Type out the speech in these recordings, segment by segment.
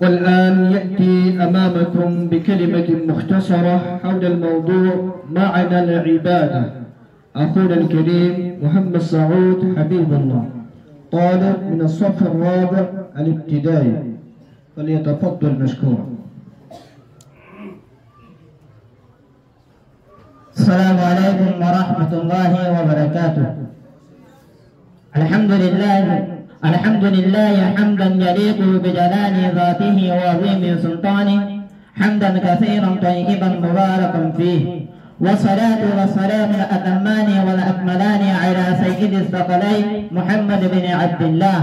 والآن يأتي أمامكم بكلمة مختصرة حول الموضوع معنى العبادة أخونا الكريم محمد سعود حبيب الله، طالب من الصف الرابع الابتدائي، فليتفضل مشكورا. السلام عليكم ورحمة الله وبركاته. الحمد لله حمدا يليق بجلال ذاته وعظيم سلطانه، حمدا كثيرا طيبا مباركا فيه، والصلاة والسلام الأتمان والأكملان على سيد الثقلين محمد بن عبد الله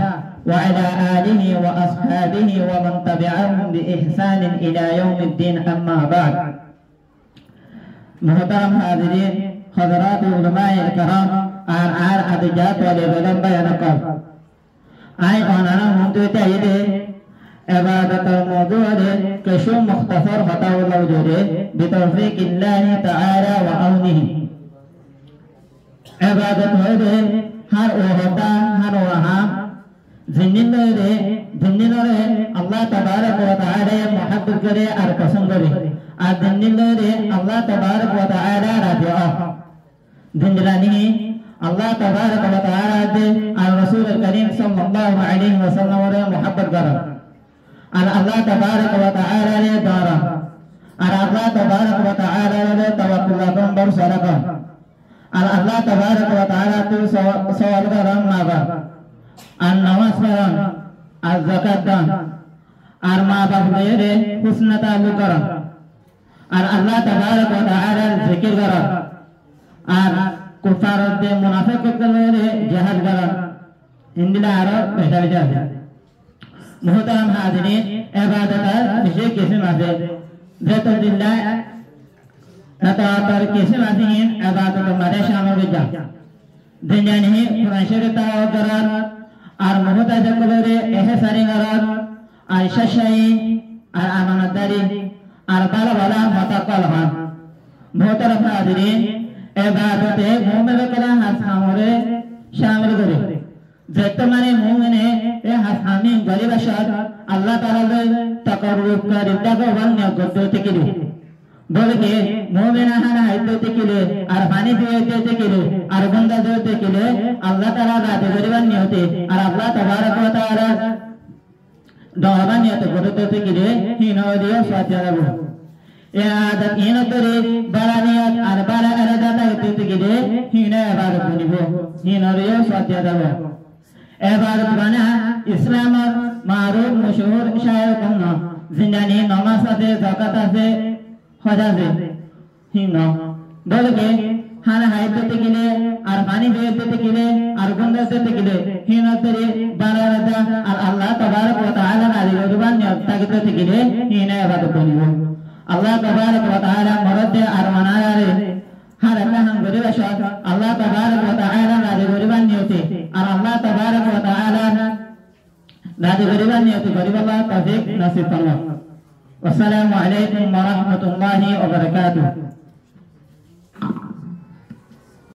وعلى آله وأصحابه ومن تبعهم بإحسان إلى يوم الدين. أما بعد، محترم حاضرين، حضرات علماء الكرام، आर अदजात वाले बलम बयान कर आय ओनाना मुंतु ताइदे इबादत मौजू दे कशो मुख्तसर होता हुआ जोरे बितौफीक अल्लाह तआला व औनिही इबादत हो दे हर ओ होता हर वहां जिन्निन रे अल्लाह तबारक व तआला मोहब्बत करे और पसंद करे और जिन्निन रे अल्लाह तबारक व तआला राजा जिंदरानी अल्लाह तबारक व तआला दे और रसूल करीम सल्लल्लाहु अलैहि वसल्लम रे मोहब्बत कर और अल्लाह तबारक व तआला रे दारा और अल्लाह तबारक व तआला रे तवक्कुल कर भरोसा कर और अल्लाह तबारक व तआला तू सवाल कर मांगा और नमाज पढ़न और ज़कात दान और मां बाप रे हुस्न ताल्लुक कर और अल्लाह तबारक व तआला जिक्र कर और कुफार दे मुनाफिक करे जहाद करा इंदिला आरो बेटा बेटा मुहतरम हाजिरीन, इबादत विशेष किस्म आसे ज़ात दिल्लाह नतातर किस्म आसीन इबादत मरे शामिल हो जा दुनिया नहीं कुरान शरीफ ताव करार और मुहता जकबरे एहसानी करार आयशा शाही और अमानतदारी और बाला बाला मतकल हां मुहतरम हाजिरीन, इबादत मोमिन कला हसामरे शामिल करे जतमाने मोमिने ए हसामी गरीब शाद अल्लाह ताला तकर्रुब का रिदा को वन्य गद्दोते के लिए बोल के मोमिन हना आयते के लिए अरफानी देते के लिए अरबंदा देते के लिए अल्लाह ताला राते गरीबन्य होते और अल्लाह तबारक व तआला दावन्य तो गद्दोते के लिए हिनोदियो स्वात्याबो आदत इन तोरे बरानियत और बरा अरदाता होते के लिए हिने इबादत बनिबो हिनोदियो स्वात्याबो इबादत बना इस्लाम मारूफ मशहूर शायर कौना जिंदानी नमाज से ज़कात से हज से हिनो बोल के हाना हायते के लिए अरफानी देते के लिए अरगुंदा देते के लिए हिनो तोरे बरा अरदा और अल्लाह तबारक व तआला नाली रुबान ताकत के लिए हिने इबादत बनिबो अल्लाह तबारक व तआला मरद अरमाना रे हर अल्लाह हम गरीब शाद अल्लाह तबारक व तआला नादी गरीबान होते और अल्लाह तबारक व तआला नादी गरीबान होते गरीब अल्लाह तौफीक नसीब फरमा। अस्सलामु अलैकुम व रहमतुल्लाहि व बरकातुहू।